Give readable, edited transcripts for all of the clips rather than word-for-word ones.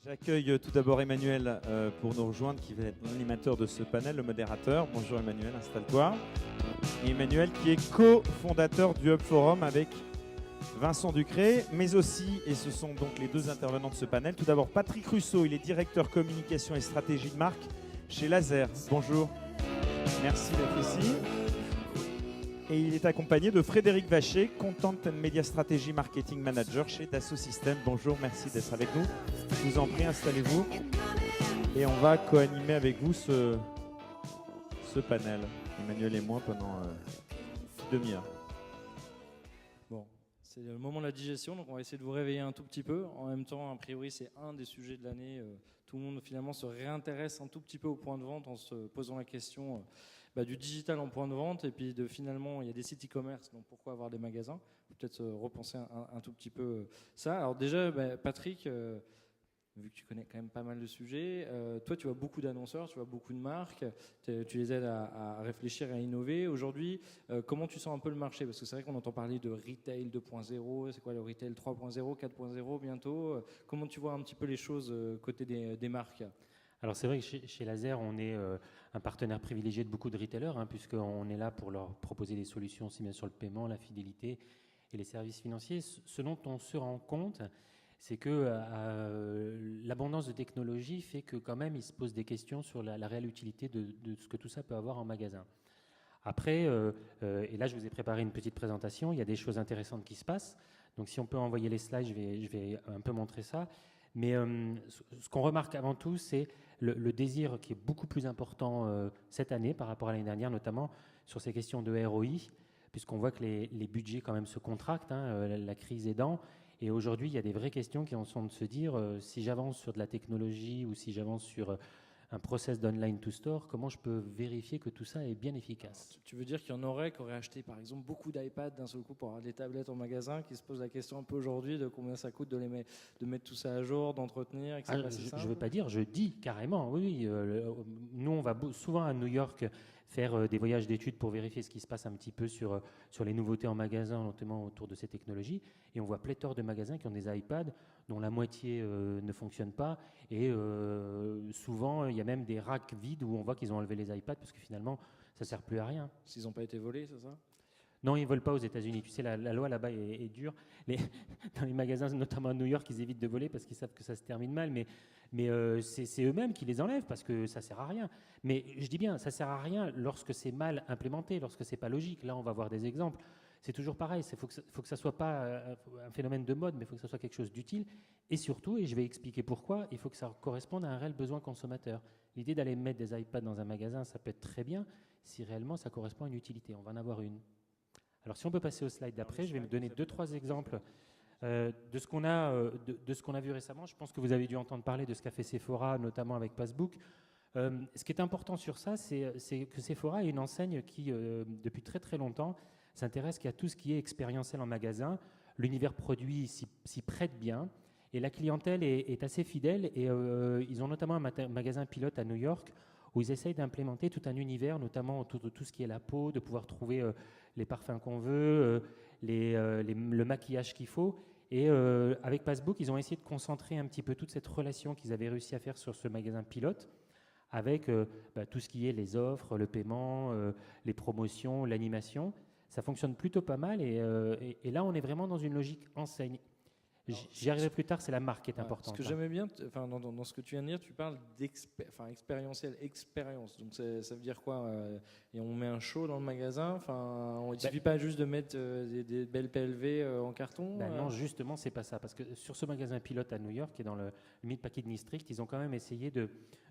J'accueille tout d'abord Emmanuel pour nous rejoindre, qui va être l'animateur de ce panel, le modérateur. Bonjour Emmanuel, installe-toi. Et Emmanuel qui est co-fondateur du Hub Forum avec Vincent Ducré, mais aussi, et ce sont donc les deux intervenants de ce panel, tout d'abord Patrick Russo, il est directeur communication et stratégie de marque chez Laser. Bonjour, merci d'être ici. Et il est accompagné de Frédéric Vacher, Content and Media Strategy Marketing Manager chez Dassault Systèmes. Bonjour, merci d'être avec nous. Je vous en prie, installez-vous. Et on va co-animer avec vous ce panel, Emmanuel et moi, pendant une demi-heure. Bon, c'est le moment de la digestion, donc on va essayer de vous réveiller un tout petit peu. En même temps, a priori, c'est un des sujets de l'année. Tout le monde finalement se réintéresse un tout petit peu au point de vente en se posant la question du digital en point de vente. Et puis finalement, il y a des sites e-commerce, donc pourquoi avoir des magasins? Peut-être repenser un tout petit peu ça. Alors déjà, Patrick, vu que tu connais quand même pas mal de sujets, toi tu vois beaucoup d'annonceurs, tu vois beaucoup de marques, tu les aides à réfléchir, à innover. Aujourd'hui, comment tu sens un peu le marché? Parce que c'est vrai qu'on entend parler de retail 2.0, c'est quoi le retail 3.0, 4.0 bientôt? Comment tu vois un petit peu les choses côté des marques? Alors c'est vrai que chez Laser, on est un partenaire privilégié de beaucoup de retailers, puisqu'on est là pour leur proposer des solutions aussi bien sur le paiement, la fidélité et les services financiers. Ce dont on se rend compte, c'est que l'abondance de technologie fait que quand même, ils se posent des questions sur la réelle utilité de ce que tout ça peut avoir en magasin. Après, et là je vous ai préparé une petite présentation, il y a des choses intéressantes qui se passent. Donc si on peut envoyer les slides, je vais un peu montrer ça. Mais ce qu'on remarque avant tout, c'est le désir qui est beaucoup plus important cette année par rapport à l'année dernière, notamment sur ces questions de ROI, puisqu'on voit que les budgets quand même se contractent, la crise aidant. Et aujourd'hui, il y a des vraies questions qui en sont de se dire, si j'avance sur de la technologie ou si j'avance sur un process d'online to store, comment je peux vérifier que tout ça est bien efficace? Alors, tu veux dire qu'il y en aurait qui auraient acheté par exemple beaucoup d'iPads d'un seul coup pour avoir des tablettes en magasin, qui se posent la question un peu aujourd'hui de combien ça coûte de mettre tout ça à jour, d'entretenir, etc. Je ne veux pas dire, je dis carrément, oui. Nous, on va souvent à New York faire des voyages d'études pour vérifier ce qui se passe un petit peu sur les nouveautés en magasin, notamment autour de ces technologies. Et on voit pléthore de magasins qui ont des iPads dont la moitié ne fonctionne pas. Et souvent, il y a même des racks vides où on voit qu'ils ont enlevé les iPads parce que finalement, ça ne sert plus à rien. S'ils n'ont pas été volés, c'est ça? Non, ils ne volent pas aux États-Unis. Tu sais, la loi là-bas est dure. Dans les magasins, notamment à New York, ils évitent de voler parce qu'ils savent que ça se termine mal. Mais c'est eux-mêmes qui les enlèvent parce que ça ne sert à rien. Mais je dis bien, ça ne sert à rien lorsque c'est mal implémenté, lorsque ce n'est pas logique. Là, on va voir des exemples. C'est toujours pareil. Il faut que ça ne soit pas un phénomène de mode, mais il faut que ça soit quelque chose d'utile. Et surtout, et je vais expliquer pourquoi, il faut que ça corresponde à un réel besoin consommateur. L'idée d'aller mettre des iPads dans un magasin, ça peut être très bien si réellement ça correspond à une utilité. On va en avoir une. Alors si on peut passer au slide d'après, je vais me donner 2-3 exemples de ce qu'on a vu récemment. Je pense que vous avez dû entendre parler de ce qu'a fait Sephora, notamment avec Passbook. Ce qui est important sur ça, c'est que Sephora est une enseigne qui, depuis très très longtemps, s'intéresse à tout ce qui est expérientiel en magasin. L'univers produit s'y prête bien. Et la clientèle est assez fidèle. Et ils ont notamment un magasin pilote à New York où ils essayent d'implémenter tout un univers, notamment autour de tout ce qui est la peau, de pouvoir trouver les parfums qu'on veut, le maquillage qu'il faut. Et avec Passbook, ils ont essayé de concentrer un petit peu toute cette relation qu'ils avaient réussi à faire sur ce magasin pilote, avec tout ce qui est les offres, le paiement, les promotions, l'animation. Ça fonctionne plutôt pas mal. Et là, on est vraiment dans une logique enseigne. J'y arriverai plus tard, c'est la marque qui est importante. Ce que j'aimais bien, dans ce que tu viens de dire, tu parles expérientiel, expérience. Donc ça veut dire quoi? Et on met un show dans le magasin. Il ne suffit pas juste de mettre des belles PLV en carton. Non, justement, c'est pas ça. Parce que sur ce magasin pilote à New York, qui est dans le Mid-Packet District, ils ont quand même essayé de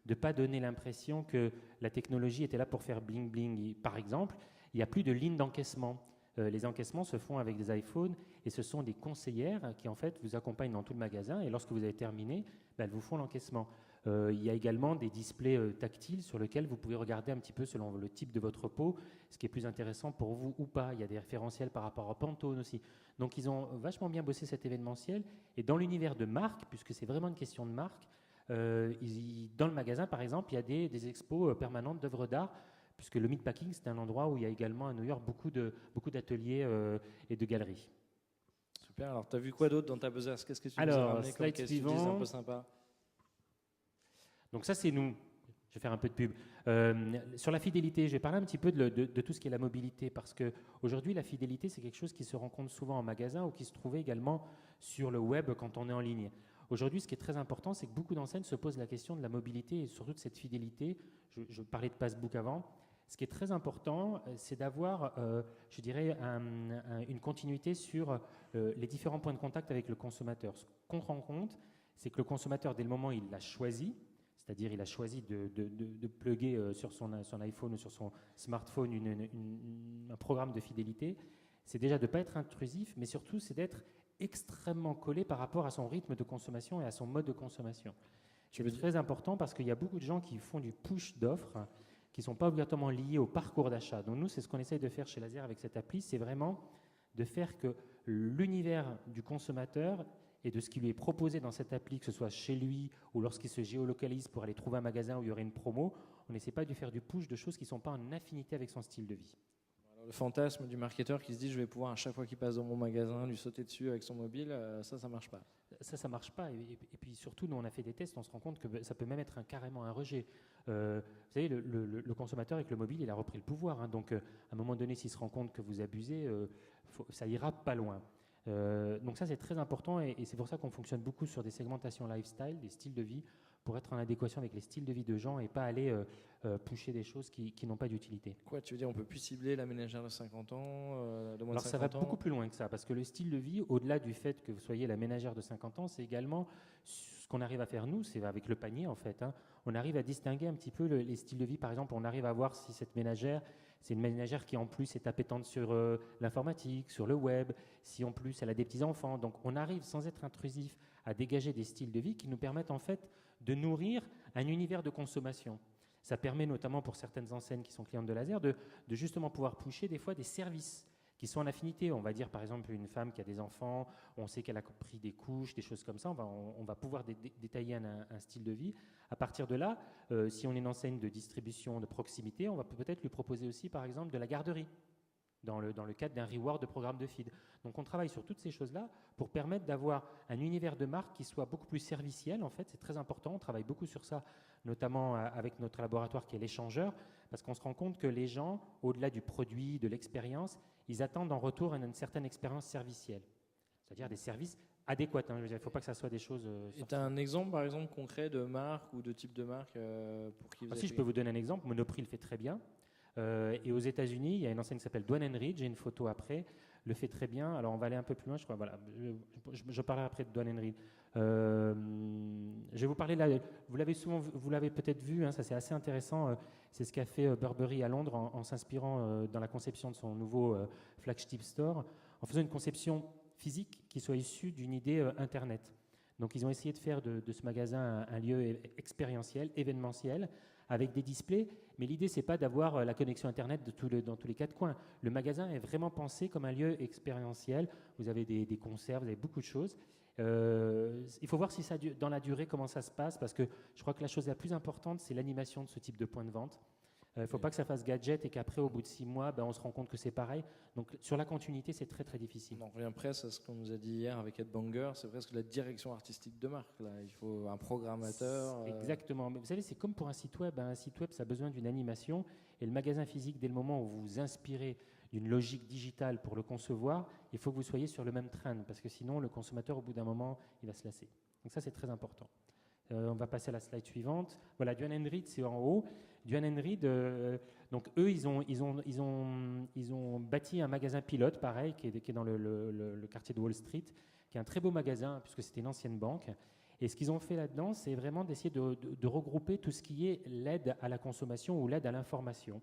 ne pas donner l'impression que la technologie était là pour faire bling bling. Par exemple, il n'y a plus de ligne d'encaissement. Les encaissements se font avec des iPhones et ce sont des conseillères qui en fait vous accompagnent dans tout le magasin et lorsque vous avez terminé, elles vous font l'encaissement. Il y a également des displays tactiles sur lesquels vous pouvez regarder un petit peu selon le type de votre peau, ce qui est plus intéressant pour vous ou pas. Il y a des référentiels par rapport à Pantone aussi. Donc ils ont vachement bien bossé cet événementiel et dans l'univers de marque, puisque c'est vraiment une question de marque, dans le magasin par exemple, il y a des expos permanentes d'œuvres d'art puisque le Meatpacking, c'est un endroit où il y a également à New York beaucoup d'ateliers et de galeries. Super, alors tu as vu quoi d'autre dans ta besace? Qu'est-ce que tu nous as Alors, ramené comme slide case suivant. studies un peu sympa? Donc ça, c'est nous. Je vais faire un peu de pub. Sur la fidélité, je vais parler un petit peu de tout ce qui est la mobilité, parce qu'aujourd'hui, la fidélité, c'est quelque chose qui se rencontre souvent en magasin ou qui se trouvait également sur le web quand on est en ligne. Aujourd'hui, ce qui est très important, c'est que beaucoup d'enseignes se posent la question de la mobilité et surtout de cette fidélité. Je parlais de Passbook avant. Ce qui est très important, c'est d'avoir, je dirais, une continuité sur les différents points de contact avec le consommateur. Ce qu'on rend compte, c'est que le consommateur, dès le moment où il l'a choisi, c'est-à-dire il a choisi de plugger sur son iPhone ou sur son smartphone un programme de fidélité, c'est déjà de ne pas être intrusif, mais surtout c'est d'être extrêmement collé par rapport à son rythme de consommation et à son mode de consommation. C'est très important parce qu'il y a beaucoup de gens qui font du push d'offres qui ne sont pas obligatoirement liés au parcours d'achat. Donc nous, c'est ce qu'on essaye de faire chez Laser avec cette appli, c'est vraiment de faire que l'univers du consommateur et de ce qui lui est proposé dans cette appli, que ce soit chez lui ou lorsqu'il se géolocalise pour aller trouver un magasin où il y aurait une promo, on n'essaie pas de faire du push de choses qui ne sont pas en affinité avec son style de vie. Alors, le fantasme du marketeur qui se dit je vais pouvoir à chaque fois qu'il passe dans mon magasin lui sauter dessus avec son mobile, ça ne marche pas. Ça ne marche pas. Et puis surtout, nous on a fait des tests, on se rend compte que ça peut même être carrément un rejet. Vous savez, le consommateur avec le mobile, il a repris le pouvoir. Hein, donc à un moment donné, s'il se rend compte que vous abusez, ça ira pas loin. Donc ça c'est très important et c'est pour ça qu'on fonctionne beaucoup sur des segmentations lifestyle, des styles de vie, pour être en adéquation avec les styles de vie de gens et pas aller pusher des choses qui n'ont pas d'utilité. Quoi, tu veux dire on peut plus cibler la ménagère de 50 ans, de moins de 50 ans? Alors ça va beaucoup plus loin que ça, parce que le style de vie, au-delà du fait que vous soyez la ménagère de 50 ans, c'est également ce qu'on arrive à faire nous, c'est avec le panier en fait. Hein. On arrive à distinguer un petit peu les styles de vie. Par exemple, on arrive à voir si cette ménagère, c'est une ménagère qui en plus est appétente sur l'informatique, sur le web, si en plus elle a des petits-enfants. Donc on arrive sans être intrusif à dégager des styles de vie qui nous permettent en fait de nourrir un univers de consommation. Ça permet notamment pour certaines enseignes qui sont clientes de Laser de justement pouvoir pusher des fois des services qui sont en affinité. On va dire par exemple une femme qui a des enfants, on sait qu'elle a pris des couches, des choses comme ça, on va pouvoir détailler un style de vie. À partir de là, si on est une enseigne de distribution de proximité, on va peut-être lui proposer aussi par exemple de la garderie dans le cadre d'un reward de programme de feed. Donc on travaille sur toutes ces choses-là pour permettre d'avoir un univers de marque qui soit beaucoup plus serviciel. En fait, c'est très important, on travaille beaucoup sur ça, notamment avec notre laboratoire qui est l'échangeur, parce qu'on se rend compte que les gens, au-delà du produit, de l'expérience, ils attendent en retour une certaine expérience servicielle, c'est-à-dire des services adéquats. Hein. Il ne faut pas que ça soit des choses... Et tu as un exemple, par exemple, concret de marque ou de type de marque pour qui vous Si, je peux vous donner un exemple. Monoprix le fait très bien. Et aux États-Unis, il y a une enseigne qui s'appelle Duane Reade, j'ai une photo après, le fait très bien. Alors on va aller un peu plus loin, je crois. Voilà, je parlerai après de Duane Reade. Je vais vous parler là. Vous l'avez peut-être vu, hein, ça c'est assez intéressant. C'est ce qu'a fait Burberry à Londres en s'inspirant dans la conception de son nouveau flagship store, en faisant une conception physique qui soit issue d'une idée Internet. Donc ils ont essayé de faire de ce magasin un lieu expérientiel, événementiel, avec des displays, mais l'idée, c'est pas d'avoir la connexion Internet dans tous les quatre coins. Le magasin est vraiment pensé comme un lieu expérientiel. Vous avez des concerts, vous avez beaucoup de choses. Il faut voir si ça, dans la durée, comment ça se passe, parce que je crois que la chose la plus importante, c'est l'animation de ce type de point de vente. Il ne faut pas que ça fasse gadget et qu'après, au bout de 6 mois, on se rend compte que c'est pareil. Donc, sur la continuité, c'est très, très difficile. On revient presque à ce qu'on nous a dit hier avec Ed Banger, c'est presque la direction artistique de marque. Là. Il faut un programmateur. Exactement. Mais vous savez, c'est comme pour un site web. Un site web, ça a besoin d'une animation. Et le magasin physique, dès le moment où vous vous inspirez d'une logique digitale pour le concevoir, il faut que vous soyez sur le même train, parce que sinon, le consommateur, au bout d'un moment, il va se lasser. Donc ça, c'est très important. On va passer à la slide suivante. Voilà, Duane Reade, c'est en haut. Duane Reade, donc eux, ils ont bâti un magasin pilote, pareil, qui est dans le quartier de Wall Street, qui est un très beau magasin, puisque c'était une ancienne banque. Et ce qu'ils ont fait là-dedans, c'est vraiment d'essayer de regrouper tout ce qui est l'aide à la consommation ou l'aide à l'information.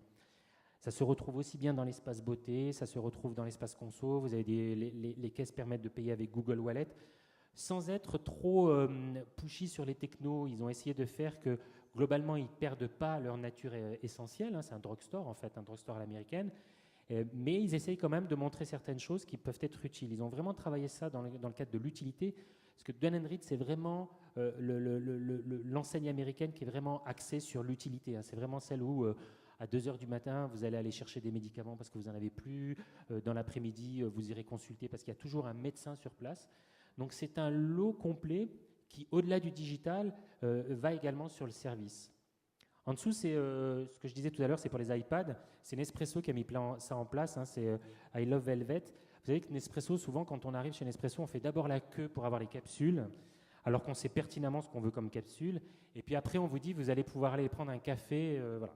Ça se retrouve aussi bien dans l'espace beauté, ça se retrouve dans l'espace conso. Vous avez les caisses permettent de payer avec Google Wallet. Sans être trop pushy sur les technos, ils ont essayé de faire que, globalement, ils ne perdent pas leur nature essentielle. Hein, c'est un drugstore, en fait, un drugstore à l'américaine. Mais ils essayent quand même de montrer certaines choses qui peuvent être utiles. Ils ont vraiment travaillé ça dans le cadre de l'utilité. Parce que Duane Reade, c'est vraiment l'enseigne américaine qui est vraiment axée sur l'utilité. Hein. C'est vraiment celle où, à 2 heures du matin, vous allez aller chercher des médicaments parce que vous n'en avez plus. Dans l'après-midi, vous irez consulter parce qu'il y a toujours un médecin sur place. Donc c'est un lot complet qui, au-delà du digital, va également sur le service. En dessous, c'est ce que je disais tout à l'heure, c'est pour les iPads. C'est Nespresso qui a mis ça en place, hein, c'est I Love Velvet. Vous savez que Nespresso, souvent, quand on arrive chez Nespresso, on fait d'abord la queue pour avoir les capsules, alors qu'on sait pertinemment ce qu'on veut comme capsule. Et puis après, on vous dit, vous allez pouvoir aller prendre un café. Voilà.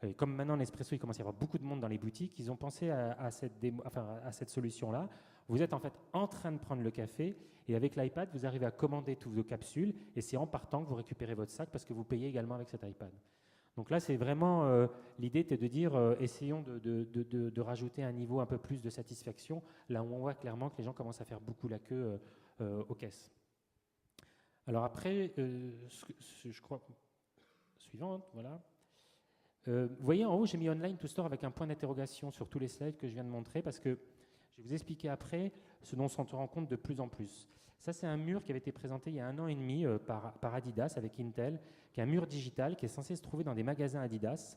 Et comme maintenant, Nespresso, il commence à y avoir beaucoup de monde dans les boutiques, ils ont pensé à cette solution-là. Vous êtes en fait en train de prendre le café, et avec l'iPad, vous arrivez à commander toutes vos capsules, et c'est en partant que vous récupérez votre sac, parce que vous payez également avec cet iPad. Donc là, c'est vraiment l'idée était de dire, essayons de rajouter un niveau un peu plus de satisfaction, là où on voit clairement que les gens commencent à faire beaucoup la queue aux caisses. Alors après, je crois, suivante, voilà. Vous voyez, en haut, j'ai mis Online to Store avec un point d'interrogation sur tous les slides que je viens de montrer, parce que je vais vous expliquer après ce dont on se rend compte de plus en plus. Ça, c'est un mur qui avait été présenté il y a 1 an et demi par Adidas avec Intel, qui est un mur digital qui est censé se trouver dans des magasins Adidas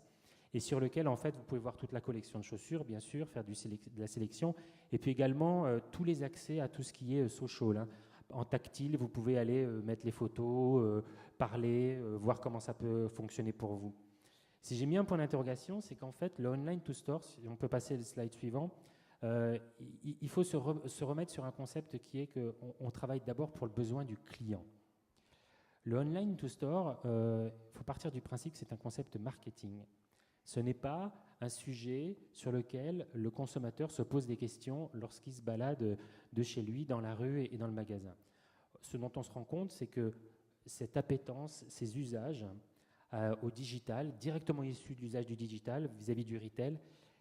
et sur lequel, en fait, vous pouvez voir toute la collection de chaussures, bien sûr, faire de la sélection, et puis également tous les accès à tout ce qui est social. Hein. En tactile, vous pouvez aller mettre les photos, parler, voir comment ça peut fonctionner pour vous. Si j'ai mis un point d'interrogation, c'est qu'en fait, le Online to Store, si on peut passer le slide suivant, il faut se remettre sur un concept qui est qu'on travaille d'abord pour le besoin du client. Le Online to Store, il faut partir du principe que c'est un concept marketing. Ce n'est pas un sujet sur lequel le consommateur se pose des questions lorsqu'il se balade de chez lui, dans la rue et dans le magasin. Ce dont on se rend compte, c'est que cette appétence, ces usages au digital, directement issus de l'usage du digital vis-à-vis du retail,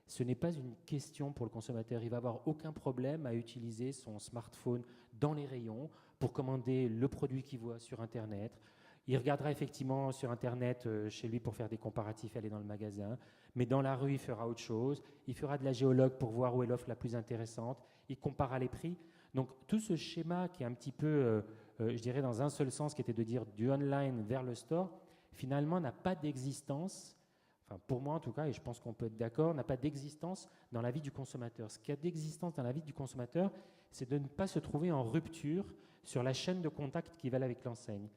ce n'est pas une question pour le consommateur. Il va avoir aucun problème à utiliser son smartphone dans les rayons pour commander le produit qu'il voit sur Internet. Il regardera effectivement sur Internet chez lui pour faire des comparatifs, aller dans le magasin. Mais dans la rue, il fera autre chose. Il fera de la géologue pour voir où est l'offre la plus intéressante. Il comparera les prix. Donc tout ce schéma qui est un petit peu, je dirais, dans un seul sens, qui était de dire du online vers le store, finalement n'a pas d'existence. Enfin, pour moi en tout cas, et je pense qu'on peut être d'accord, n'a pas d'existence dans la vie du consommateur. Ce qui a d'existence dans la vie du consommateur, c'est de ne pas se trouver en rupture sur la chaîne de contact qui va avec l'enseigne.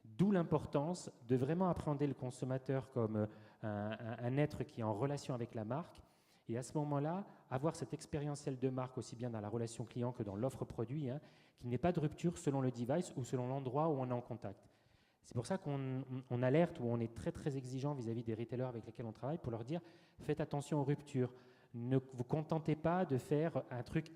D'où l'importance de vraiment appréhender le consommateur comme un être qui est en relation avec la marque, et à ce moment-là, avoir cette expérientielle de marque aussi bien dans la relation client que dans l'offre produit, hein, qu'il n'y ait pas de rupture selon le device ou selon l'endroit où on est en contact. C'est pour ça qu'on alerte ou on est très très exigeant vis-à-vis des retailers avec lesquels on travaille pour leur dire faites attention aux ruptures. Ne vous contentez pas de faire un truc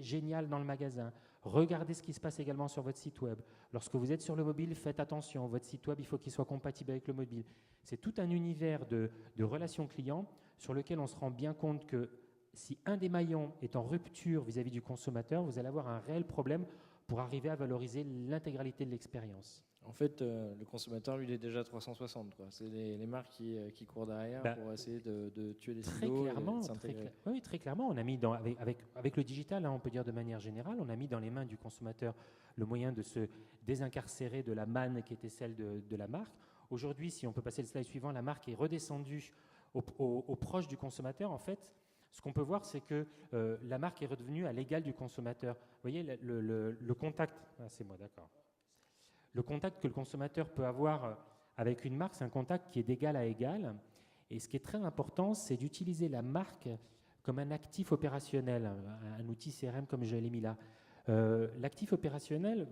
génial dans le magasin. Regardez ce qui se passe également sur votre site web. Lorsque vous êtes sur le mobile, faites attention. Votre site web, il faut qu'il soit compatible avec le mobile. C'est tout un univers de relations clients sur lequel on se rend bien compte que si un des maillons est en rupture vis-à-vis du consommateur, vous allez avoir un réel problème pour arriver à valoriser l'intégralité de l'expérience. En fait, le consommateur, lui, il est déjà 360. C'est les marques qui courent derrière pour essayer de tuer les silos et de s'intégrer. Oui, très clairement. On a mis avec le digital, hein, on peut dire de manière générale, on a mis dans les mains du consommateur le moyen de se désincarcérer de la manne qui était celle de la marque. Aujourd'hui, si on peut passer le slide suivant, la marque est redescendue au proche du consommateur. En fait, ce qu'on peut voir, c'est que la marque est redevenue à l'égal du consommateur. Vous voyez, le contact... Ah, c'est moi, d'accord. Le contact que le consommateur peut avoir avec une marque, c'est un contact qui est d'égal à égal. Et ce qui est très important, c'est d'utiliser la marque comme un actif opérationnel, un outil CRM comme je l'ai mis là. L'actif opérationnel,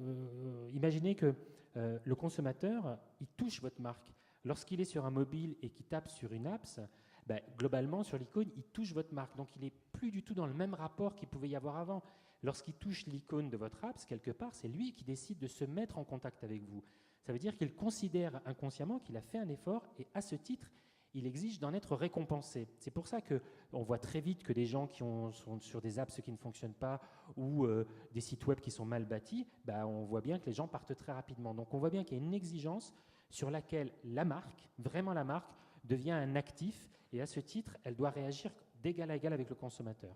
imaginez que le consommateur, il touche votre marque. Lorsqu'il est sur un mobile et qu'il tape sur une apps, ben, globalement, sur l'icône, il touche votre marque. Donc, il n'est plus du tout dans le même rapport qu'il pouvait y avoir avant. Lorsqu'il touche l'icône de votre apps, quelque part, c'est lui qui décide de se mettre en contact avec vous. Ça veut dire qu'il considère inconsciemment qu'il a fait un effort et à ce titre, il exige d'en être récompensé. C'est pour ça qu'on voit très vite que des gens qui sont sur des apps qui ne fonctionnent pas ou des sites web qui sont mal bâtis, ben, on voit bien que les gens partent très rapidement. Donc, on voit bien qu'il y a une exigence sur laquelle la marque, vraiment la marque, devient un actif et à ce titre, elle doit réagir d'égal à égal avec le consommateur.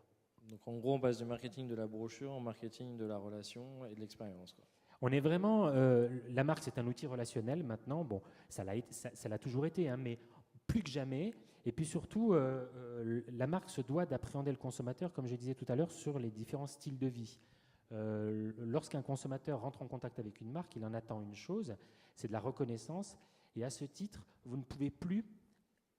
Donc en gros, on passe du marketing de la brochure au marketing de la relation et de l'expérience. On est vraiment... la marque, c'est un outil relationnel maintenant. Bon, ça l'a toujours été, hein, mais plus que jamais. Et puis surtout, la marque se doit d'appréhender le consommateur, comme je disais tout à l'heure, sur les différents styles de vie. lorsqu'un consommateur rentre en contact avec une marque, il en attend une chose, c'est de la reconnaissance. Et à ce titre, vous ne pouvez plus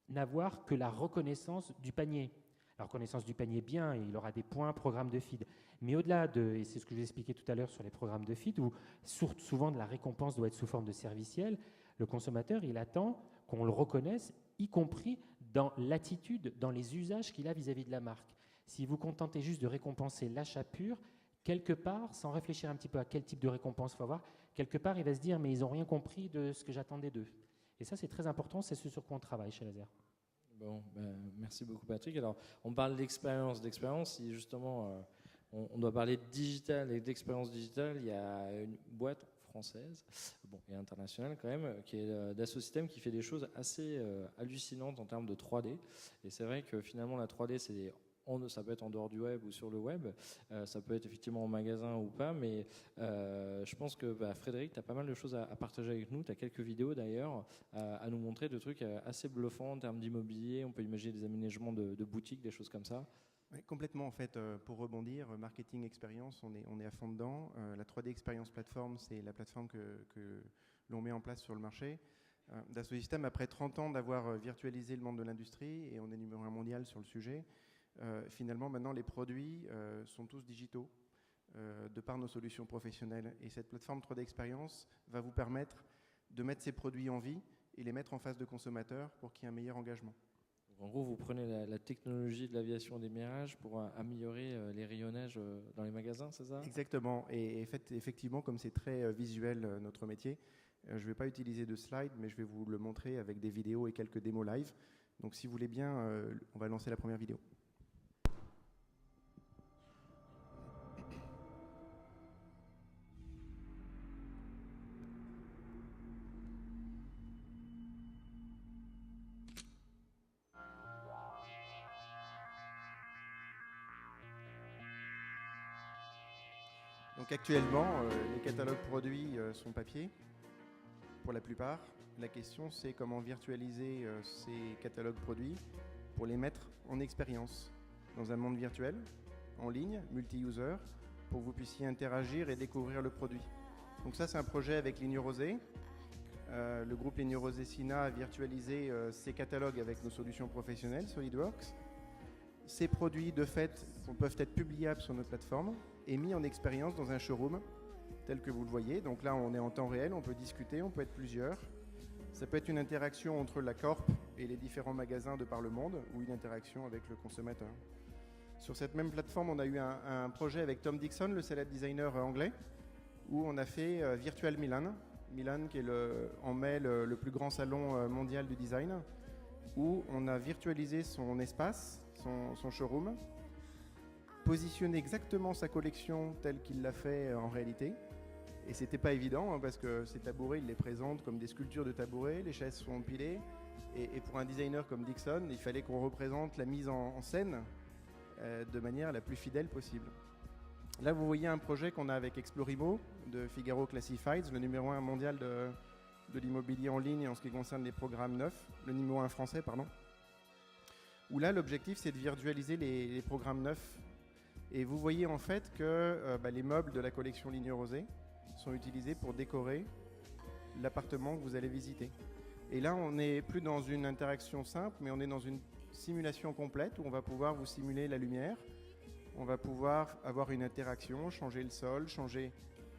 n'avoir que la reconnaissance du panier. La reconnaissance du panier, bien, il aura des points, programme de feed. Mais au-delà de, et c'est ce que je vous expliquais tout à l'heure sur les programmes de feed, où souvent de la récompense doit être sous forme de serviciel, le consommateur, il attend qu'on le reconnaisse, y compris dans l'attitude, dans les usages qu'il a vis-à-vis de la marque. Si vous contentez juste de récompenser l'achat pur, quelque part, sans réfléchir un petit peu à quel type de récompense il faut avoir, quelque part, il va se dire, mais ils n'ont rien compris de ce que j'attendais d'eux. Et ça, c'est très important, c'est ce sur quoi on travaille chez Laser. Bon, merci beaucoup Patrick. Alors, on parle d'expérience. Si justement on doit parler de digital et d'expérience digitale, il y a une boîte française, et internationale quand même, qui est Dassault Systèmes, qui fait des choses assez hallucinantes en termes de 3D. Et c'est vrai que finalement la 3D, ça peut être en dehors du web ou sur le web, ça peut être effectivement en magasin ou pas, mais je pense que Frédéric, tu as pas mal de choses à partager avec nous, tu as quelques vidéos d'ailleurs à nous montrer de trucs assez bluffants en termes d'immobilier, on peut imaginer des aménagements de boutiques, des choses comme ça. Oui, complètement en fait, pour rebondir, marketing expérience, on est à fond dedans. La 3D Experience Platform, c'est la plateforme que l'on met en place sur le marché. Dassault Systèmes, après 30 ans d'avoir virtualisé le monde de l'industrie, et on est numéro 1 mondial sur le sujet, finalement, maintenant, les produits sont tous digitaux de par nos solutions professionnelles. Et cette plateforme 3D Experience va vous permettre de mettre ces produits en vie et les mettre en face de consommateurs pour qu'il y ait un meilleur engagement. En gros, vous prenez la technologie de l'aviation des mirages pour améliorer les rayonnages dans les magasins, c'est ça ? Exactement. Et effectivement, comme c'est très visuel notre métier, je ne vais pas utiliser de slide, mais je vais vous le montrer avec des vidéos et quelques démos live. Donc si vous voulez bien, on va lancer la première vidéo. Donc actuellement, les catalogues produits sont papier, pour la plupart. La question, c'est comment virtualiser ces catalogues produits pour les mettre en expérience dans un monde virtuel, en ligne, multi-user, pour que vous puissiez interagir et découvrir le produit. Donc ça, c'est un projet avec Ligne Rosée. Le groupe Ligne Rosée Sina a virtualisé ces catalogues avec nos solutions professionnelles, SolidWorks. Ces produits, de fait, peuvent être publiables sur notre plateforme et mis en expérience dans un showroom tel que vous le voyez. Donc là, on est en temps réel, on peut discuter, on peut être plusieurs. Ça peut être une interaction entre la Corp et les différents magasins de par le monde ou une interaction avec le consommateur. Sur cette même plateforme, on a eu un projet avec Tom Dixon, le célèbre designer anglais, où on a fait Virtual Milan. Milan, qui est en mai le plus grand salon mondial du design, où on a virtualisé son espace, son showroom, positionné exactement sa collection telle qu'il l'a fait en réalité. Et c'était pas évident parce que ces tabourets, il les présente comme des sculptures de tabourets, les chaises sont empilées. Et pour un designer comme Dixon, il fallait qu'on représente la mise en scène de manière la plus fidèle possible. Là, vous voyez un projet qu'on a avec Explorimo de Figaro Classifieds, le numéro 1 mondial de l'immobilier en ligne en ce qui concerne les programmes neufs, le numéro 1 français, pardon. Où là, l'objectif, c'est de virtualiser les programmes neufs. Et vous voyez en fait que les meubles de la collection Ligne Rosée sont utilisés pour décorer l'appartement que vous allez visiter. Et là, on n'est plus dans une interaction simple, mais on est dans une simulation complète où on va pouvoir vous simuler la lumière, on va pouvoir avoir une interaction, changer le sol, changer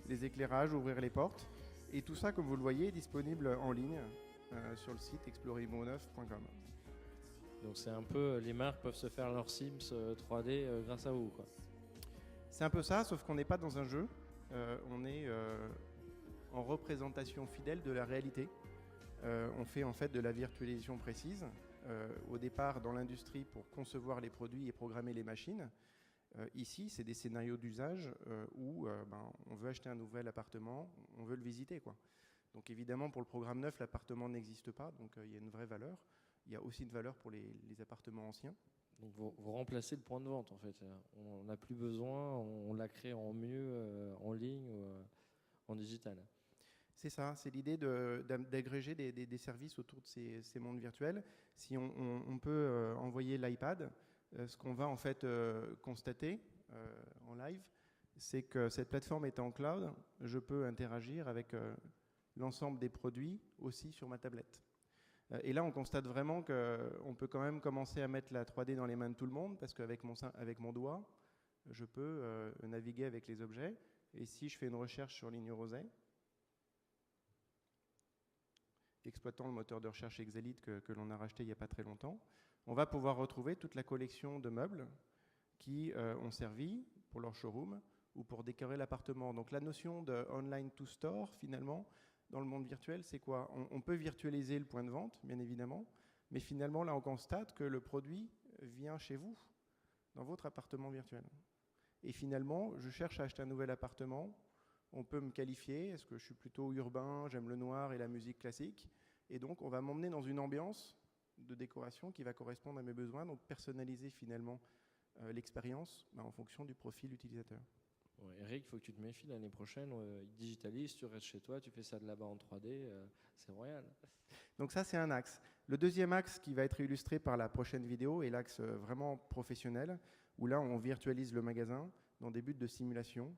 les éclairages, ouvrir les portes. Et tout ça, comme vous le voyez, est disponible en ligne sur le site explorimo9.com. Donc c'est un peu, les marques peuvent se faire leur Sims 3D grâce à vous, quoi. C'est un peu ça, sauf qu'on n'est pas dans un jeu, on est en représentation fidèle de la réalité. On fait en fait de la virtualisation précise, au départ dans l'industrie pour concevoir les produits et programmer les machines. Ici, c'est des scénarios d'usage où on veut acheter un nouvel appartement, on veut le visiter, quoi. Donc évidemment, pour le programme neuf, l'appartement n'existe pas, donc il y a une vraie valeur. Il y a aussi une valeur pour les appartements anciens. Donc vous remplacez le point de vente en fait. On n'a plus besoin, on l'a créé en mieux en ligne ou en digital. C'est ça, c'est l'idée d'agréger des services autour de ces mondes virtuels. Si on peut envoyer l'iPad, ce qu'on va en fait constater en live, c'est que cette plateforme étant en cloud, je peux interagir avec l'ensemble des produits aussi sur ma tablette. Et là, on constate vraiment qu'on peut quand même commencer à mettre la 3D dans les mains de tout le monde, parce qu'avec mon doigt, je peux naviguer avec les objets. Et si je fais une recherche sur Ligne Rosé, exploitant le moteur de recherche Exalit que l'on a racheté il n'y a pas très longtemps, on va pouvoir retrouver toute la collection de meubles qui ont servi pour leur showroom ou pour décorer l'appartement. Donc la notion de online to store, finalement, dans le monde virtuel, c'est quoi? On peut virtualiser le point de vente, bien évidemment, mais finalement, là, on constate que le produit vient chez vous, dans votre appartement virtuel. Et finalement, je cherche à acheter un nouvel appartement. On peut me qualifier, est-ce que je suis plutôt urbain, j'aime le noir et la musique classique. Et donc, on va m'emmener dans une ambiance de décoration qui va correspondre à mes besoins, donc personnaliser finalement l'expérience en fonction du profil utilisateur. Ouais, Eric, il faut que tu te méfies l'année prochaine. Ils digitalisent, tu restes chez toi, tu fais ça de là-bas en 3D, c'est royal. Donc ça, c'est un axe. Le deuxième axe qui va être illustré par la prochaine vidéo est l'axe vraiment professionnel, où là, on virtualise le magasin dans des buts de simulation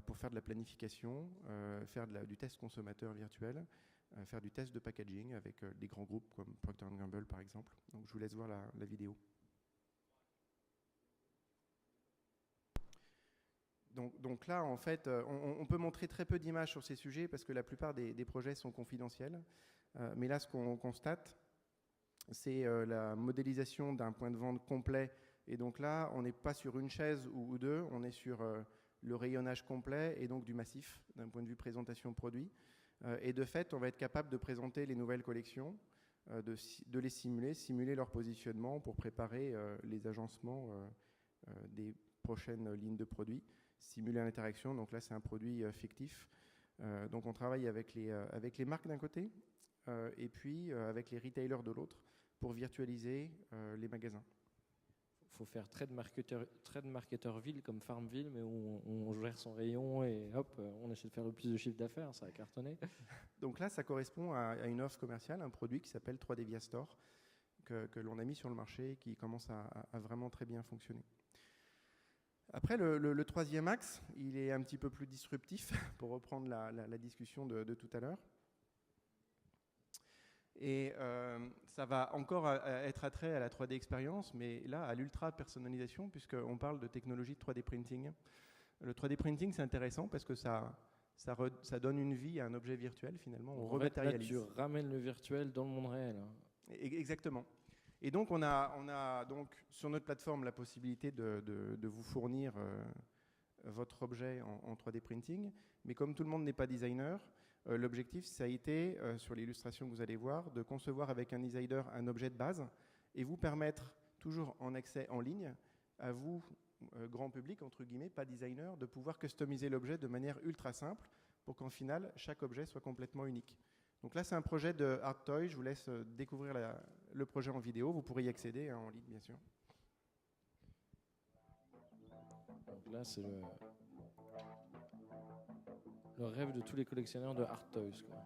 pour faire de la planification, faire du test consommateur virtuel, faire du test de packaging avec des grands groupes comme Procter & Gamble, par exemple. Donc je vous laisse voir la vidéo. Donc là, en fait, on peut montrer très peu d'images sur ces sujets parce que la plupart des projets sont confidentiels. Mais là, ce qu'on constate, c'est la modélisation d'un point de vente complet. Et donc là, on n'est pas sur une chaise ou deux, on est sur le rayonnage complet et donc du massif d'un point de vue présentation produit. Et de fait, on va être capable de présenter les nouvelles collections, de les simuler leur positionnement pour préparer les agencements des prochaines lignes de produits. Simuler l'interaction, donc là c'est un produit fictif. Donc on travaille avec les marques d'un côté et puis avec les retailers de l'autre pour virtualiser les magasins. Il faut faire très de marketeur ville comme Farmville, mais où on gère son rayon et hop, on essaie de faire le plus de chiffre d'affaires, ça a cartonné. Donc là ça correspond à une offre commerciale, un produit qui s'appelle 3D Via Store que l'on a mis sur le marché et qui commence à vraiment très bien fonctionner. Après, le troisième axe, il est un petit peu plus disruptif, pour reprendre la discussion de tout à l'heure. Et ça va encore être attrait à la 3D expérience, mais là, à l'ultra-personnalisation, puisqu'on parle de technologie de 3D printing. Le 3D printing, c'est intéressant parce que ça donne une vie à un objet virtuel, finalement. On rematérialise. Là, tu ramènes le virtuel dans le monde réel. Exactement. Et donc, on a donc sur notre plateforme la possibilité de vous fournir votre objet en 3D printing. Mais comme tout le monde n'est pas designer, l'objectif, ça a été, sur l'illustration que vous allez voir, de concevoir avec un designer un objet de base et vous permettre, toujours en accès en ligne, à vous, grand public, entre guillemets, pas designer, de pouvoir customiser l'objet de manière ultra simple pour qu'en final, chaque objet soit complètement unique. Donc là, c'est un projet de Art Toy. Je vous laisse découvrir le projet en vidéo. Vous pourrez y accéder en ligne, bien sûr. Donc là, c'est le rêve de tous les collectionneurs de Art Toys, quoi.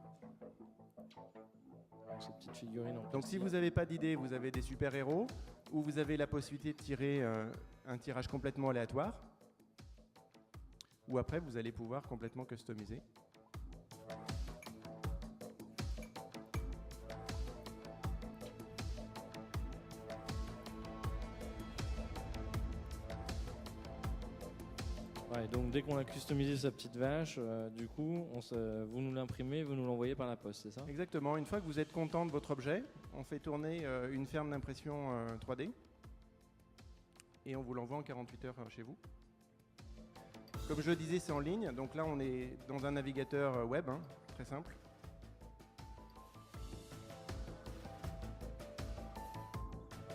Donc, ces petites figurines en Donc si vous n'avez pas d'idée, vous avez des super-héros, ou vous avez la possibilité de tirer un tirage complètement aléatoire, ou après, vous allez pouvoir complètement customiser. Ouais, donc dès qu'on a customisé sa petite vache, du coup, vous nous l'imprimez, vous nous l'envoyez par la poste, c'est ça? Exactement. Une fois que vous êtes content de votre objet, on fait tourner une ferme d'impression 3D et on vous l'envoie en 48 heures chez vous. Comme je le disais, c'est en ligne. Donc là, on est dans un navigateur web, très simple.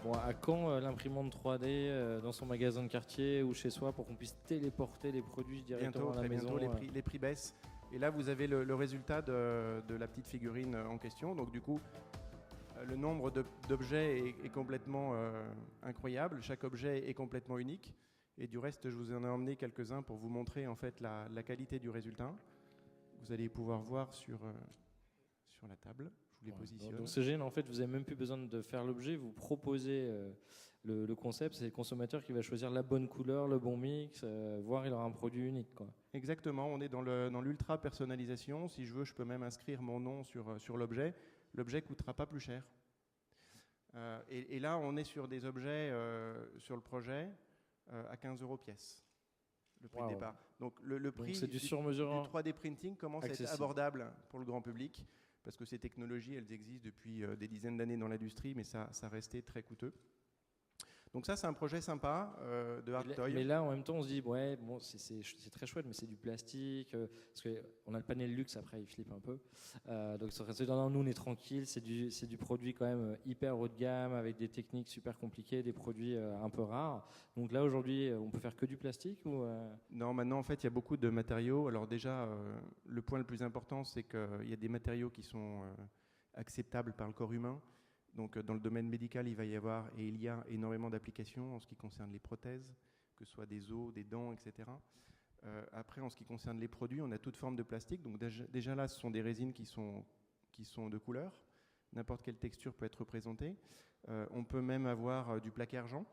Bon, à quand l'imprimante 3D dans son magasin de quartier ou chez soi pour qu'on puisse téléporter les produits directement à la maison? Bientôt, les prix baissent. Et là, vous avez le résultat de la petite figurine en question. Donc du coup, le nombre d'objets est complètement incroyable. Chaque objet est complètement unique. Et du reste, je vous en ai emmené quelques-uns pour vous montrer en fait la qualité du résultat. Vous allez pouvoir voir sur la table. Je vous les positionne. Donc c'est génial, en fait, vous n'avez même plus besoin de faire l'objet. Vous proposez le concept, c'est le consommateur qui va choisir la bonne couleur, le bon mix, voire il aura un produit unique, quoi. Exactement, on est dans l'ultra personnalisation. Si je veux, je peux même inscrire mon nom sur l'objet. L'objet ne coûtera pas plus cher. Et là, on est sur des objets sur le projet à 15 € pièce, le prix de départ. Donc le prix c'est du sur-mesure, du 3D printing commence accessible. à être abordable pour le grand public, parce que ces technologies, elles existent depuis des dizaines d'années dans l'industrie, mais ça restait très coûteux. Donc ça, c'est un projet sympa de Hard Toy. Mais là, en même temps, on se dit, ouais, bon, c'est très chouette, mais c'est du plastique. Parce qu'on a le panel luxe, après, il flippe un peu. Donc, nous, on est tranquille. C'est du produit quand même hyper haut de gamme, avec des techniques super compliquées, des produits un peu rares. Donc là, aujourd'hui, on peut faire que du plastique ou Non, maintenant, en fait, il y a beaucoup de matériaux. Alors déjà, le point le plus important, c'est qu'il y a des matériaux qui sont acceptables par le corps humain. Donc dans le domaine médical, il va y avoir et il y a énormément d'applications en ce qui concerne les prothèses, que ce soit des os, des dents, etc. Après, en ce qui concerne les produits, on a toute forme de plastique. Donc déjà là, ce sont des résines qui sont de couleur. N'importe quelle texture peut être représentée. On peut même avoir du plaqué argent.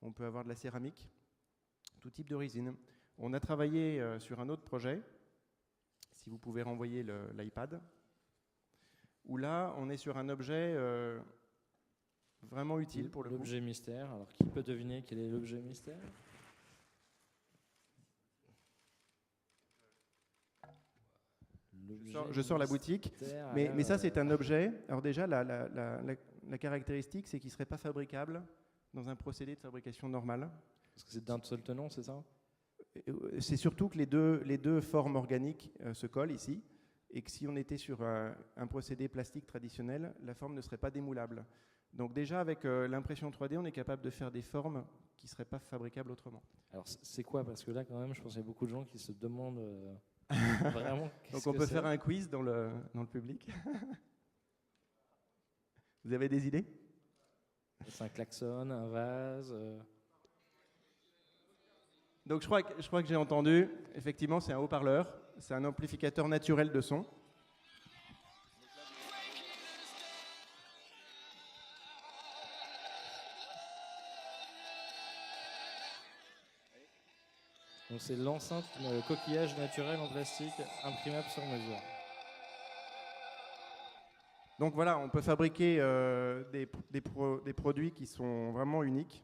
On peut avoir de la céramique. Tout type de résine. On a travaillé sur un autre projet. Si vous pouvez renvoyer l'iPad. Où là, on est sur un objet vraiment utile pour le coup. L'objet mystère. Alors, qui peut deviner quel est l'objet mystère? Je sors la boutique, mais ça c'est un objet. Alors déjà, la caractéristique, c'est qu'il ne serait pas fabricable dans un procédé de fabrication normal. Parce que c'est d'un seul tenant, c'est ça? C'est surtout que les deux formes organiques se collent ici, et que si on était sur un procédé plastique traditionnel, la forme ne serait pas démoulable. Donc déjà, avec l'impression 3D, on est capable de faire des formes qui ne seraient pas fabricables autrement. Alors c'est quoi? Parce que là, quand même, je pense qu'il y a beaucoup de gens qui se demandent vraiment. Donc on peut faire un quiz dans le public. Vous avez des idées? C'est un klaxon, un vase. Donc je crois que j'ai entendu, effectivement, c'est un haut-parleur, c'est un amplificateur naturel de son. Donc c'est l'enceinte coquillage naturel en plastique imprimable sur mesure. Donc voilà, on peut fabriquer des produits qui sont vraiment uniques.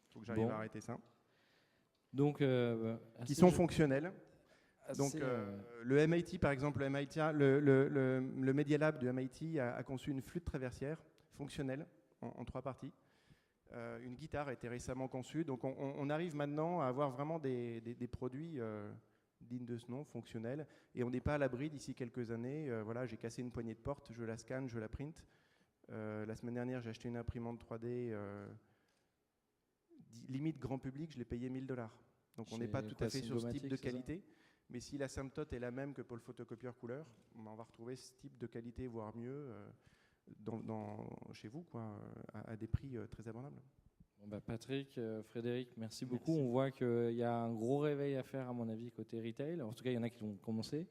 Il faut que j'arrive à arrêter ça. Donc, qui sont fonctionnels. Donc le MIT, par exemple, le Media Lab du MIT a conçu une flûte traversière fonctionnelle en 3 parties. Une guitare a été récemment conçue. Donc on arrive maintenant à avoir vraiment des produits dignes de ce nom, fonctionnels. Et on n'est pas à l'abri d'ici quelques années. Voilà, j'ai cassé une poignée de porte, je la scanne, je la print. La semaine dernière, j'ai acheté une imprimante 3D limite grand public, je l'ai payé $1000. Donc on n'est pas tout à fait sur ce type de qualité. Mais si l'asymptote est la même que pour le photocopieur couleur, on va retrouver ce type de qualité, voire mieux, chez vous, quoi, à des prix très abordables. Bon bah Patrick, Frédéric, merci beaucoup. On voit qu'il y a un gros réveil à faire, à mon avis, côté retail. En tout cas, il y en a qui ont commencé.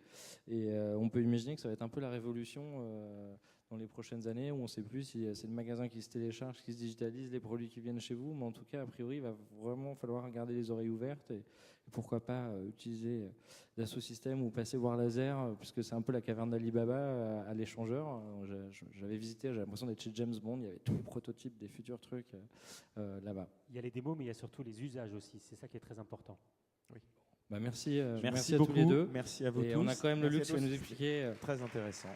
Et on peut imaginer que ça va être un peu la révolution dans les prochaines années, où on ne sait plus si c'est le magasin qui se télécharge, qui se digitalise, les produits qui viennent chez vous. Mais en tout cas, a priori, il va vraiment falloir garder les oreilles ouvertes et pourquoi pas utiliser Dassault Systèmes ou passer voir laser, puisque c'est un peu la caverne d'Alibaba à l'échangeur. J'avais visité, j'ai l'impression d'être chez James Bond. Il y avait tous les prototypes des futurs trucs là-bas. Il y a les démos, mais il y a surtout les usages aussi. C'est ça qui est très important. Oui. Bah merci merci à beaucoup. tous les deux. Merci à vous et tous. on a quand même le Merci luxe de nous expliquer. Très intéressant.